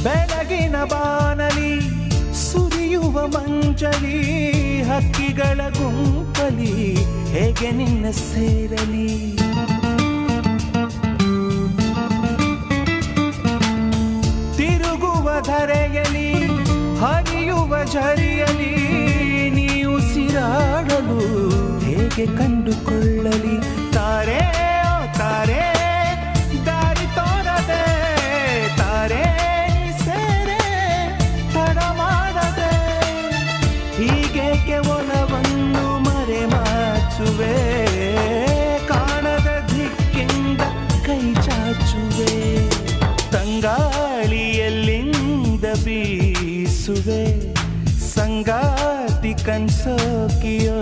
ಬೆಳಗಿನ ಬಾನಲಿ ಸುರಿಯುವ ಮಂಜಲಿ ಹಕ್ಕಿಗಳ ಗುಂಪಲಿ ಹೇಗೆ ನಿನ್ನ ಸೇರಲಿ. ತಿರುಗುವ ಧರೆಯಲಿ ಹರಿಯುವ ಝರಿಯಲಿ ನೀ ಉಸಿರಾಡಲು ಹೇಗೆ ಕಂಡುಕೊಳ್ಳಲಿ. ತಾರೆ ಓ ತಾರೆ ದಾರಿ ತೋರದೆ ತಾರೆ ಸೇರೆ ತಡ ಮಾಡದೆ ಹೀಗೇಕೆ ಒಲವನ್ನು ಮರೆಮಾಚುವೆ. ಕಾಣದ ದಿಕ್ಕಿಂದ ಕೈ ಚಾಚುವೆ. ತಂಗಾಳಿಯಲ್ಲಿಂದ ಬೀಸುವೆ ಸಂಗಾತಿ ಕನ್ಸೋಕಿಯೋ.